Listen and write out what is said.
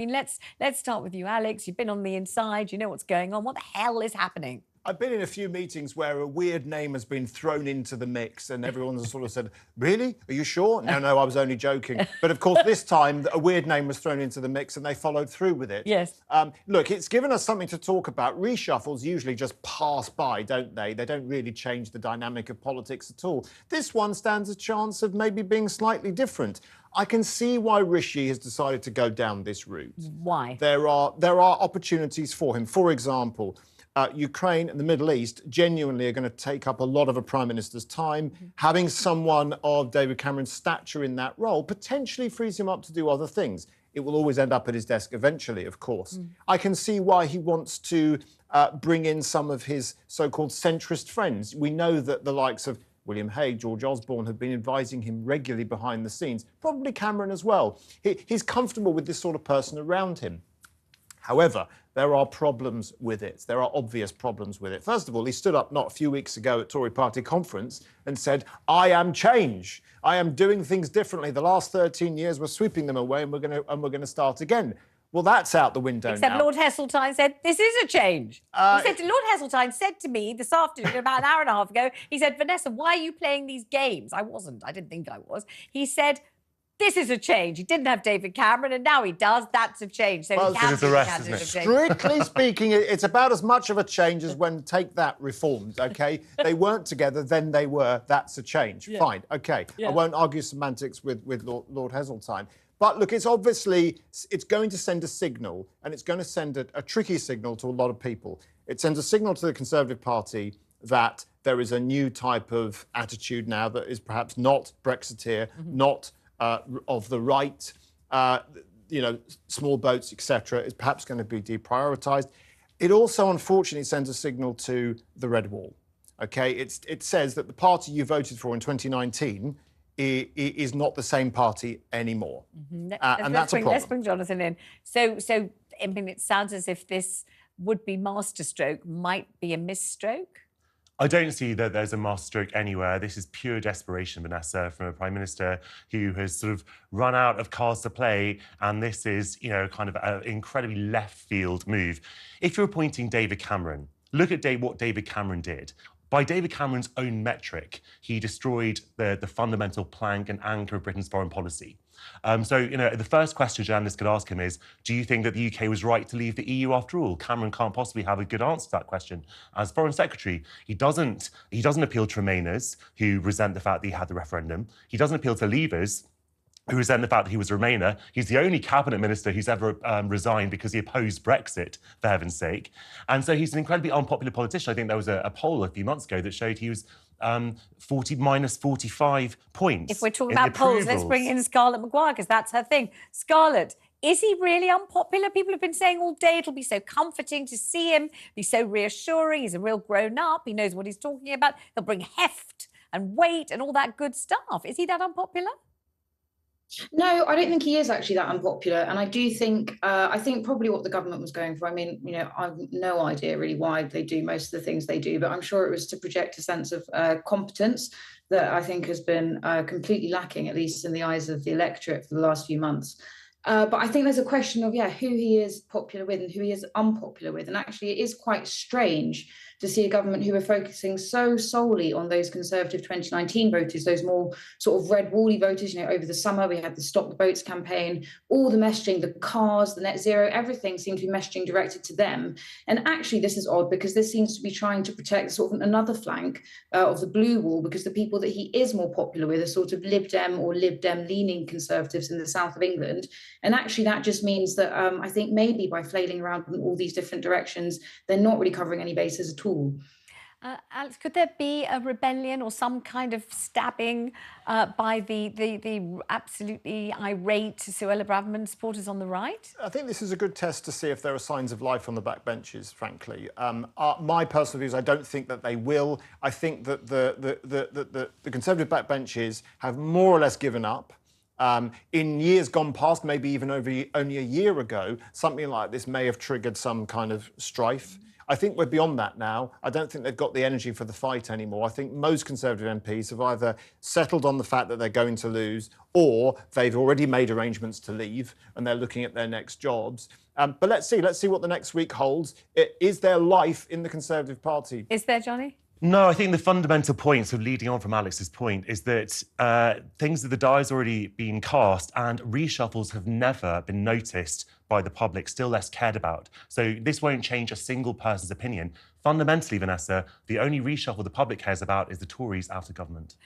I mean, let's start with you, Alex. You've been on the inside. You know what's going on. What the hell is happening? I've been in a few meetings where a weird name has been thrown into the mix and everyone's sort of said, really? Are you sure? No, I was only joking. But of course, this time, a weird name was thrown into the mix and they followed through with it. Yes. Look, it's given us something to talk about. Reshuffles usually just pass by, don't they? They don't really change the dynamic of politics at all. This one stands a chance of maybe being slightly different. I can see why Rishi has decided to go down this route. Why? There are opportunities for him. For example, Ukraine and the Middle East genuinely are going to take up a lot of a Prime Minister's time. Having someone of David Cameron's stature in that role potentially frees him up to do other things. It will always end up at his desk eventually, of course. I can see why he wants to bring in some of his so-called centrist friends. We know that the likes of William Hague, George Osborne have been advising him regularly behind the scenes, probably Cameron as well. He's comfortable with this sort of person around him. However, there are problems with it. There are obvious problems with it. First of all, he stood up not a few weeks ago at Tory party conference and said, I am change. I am doing things differently. The last 13 years, we're sweeping them away and we're going to start again. Well, that's out the window Except now. Lord Heseltine said, this is a change. Lord Heseltine said to me this afternoon, about an hour and a half ago, he said, Vanessa, why are you playing these games? I wasn't. I didn't think I was. He said, this is a change. He didn't have David Cameron, and now he does. That's a change. So well, he can be a candidate of change. Strictly speaking, it's about as much of a change as when Take That reformed, OK? They weren't together, then they were. That's a change. Yeah. Fine, OK. Yeah. I won't argue semantics with Lord Heseltine. But look, it's going to send a signal, and it's going to send a tricky signal to a lot of people. It sends a signal to the Conservative Party that there is a new type of attitude now that is perhaps not Brexiteer, not of the right, small boats, etc., is perhaps going to be deprioritised. It also, unfortunately, sends a signal to the Red Wall. OK, it says that the party you voted for in 2019 is not the same party anymore, and that's a problem. Let's bring Jonathon in. So, I mean, it sounds as if this would-be masterstroke might be a misstroke. I don't see that there's a masterstroke anywhere. This is pure desperation, Vanessa, from a Prime Minister who has sort of run out of cards to play, and this is, kind of an incredibly left-field move. If you're appointing David Cameron, look at what David Cameron did. By David Cameron's own metric, he destroyed the fundamental plank and anchor of Britain's foreign policy. The first question journalists could ask him is, do you think that the UK was right to leave the EU after all? Cameron can't possibly have a good answer to that question. As Foreign Secretary, he doesn't appeal to Remainers who resent the fact that he had the referendum. He doesn't appeal to Leavers who resent the fact that he was a Remainer. He's the only cabinet minister who's ever resigned because he opposed Brexit, for heaven's sake. And so he's an incredibly unpopular politician. I think there was a poll a few months ago that showed he was minus 45 points. If we're talking about polls, let's bring in Scarlett Maguire, because that's her thing. Scarlett, is he really unpopular? People have been saying all day it'll be so comforting to see him, be so reassuring. He's a real grown-up. He knows what he's talking about. He'll bring heft and weight and all that good stuff. Is he that unpopular? No, I don't think he is actually that unpopular. And I do think, I think probably what the government was going for, I mean, I've no idea really why they do most of the things they do, but I'm sure it was to project a sense of competence that I think has been completely lacking, at least in the eyes of the electorate for the last few months. But I think there's a question of, who he is popular with and who he is unpopular with. And actually, it is quite strange to see a government who are focusing so solely on those Conservative 2019 voters, those more sort of red wally voters. Over the summer, we had the Stop the Boats campaign, all the messaging, the cars, the net zero, everything seemed to be messaging directed to them. And actually, this is odd because this seems to be trying to protect sort of another flank of the blue wall, because the people that he is more popular with are sort of Lib Dem or Lib Dem leaning Conservatives in the south of England. And actually, that just means that I think maybe by flailing around in all these different directions, they're not really covering any bases at all. Alex, could there be a rebellion or some kind of stabbing by the absolutely irate Suella Braverman supporters on the right? I think this is a good test to see if there are signs of life on the backbenches, frankly. My personal view is I don't think that they will. I think that the Conservative backbenches have more or less given up. In years gone past, maybe even only a year ago, something like this may have triggered some kind of strife. I think we're beyond that now. I don't think they've got the energy for the fight anymore. I think most Conservative MPs have either settled on the fact that they're going to lose, or they've already made arrangements to leave and they're looking at their next jobs. But let's see what the next week holds. Is there life in the Conservative Party? Is there, Johnny? No, I think the fundamental point, so leading on from Alex's point, is that the die's already been cast and reshuffles have never been noticed by the public, still less cared about. So this won't change a single person's opinion. Fundamentally, Vanessa, the only reshuffle the public cares about is the Tories out of government.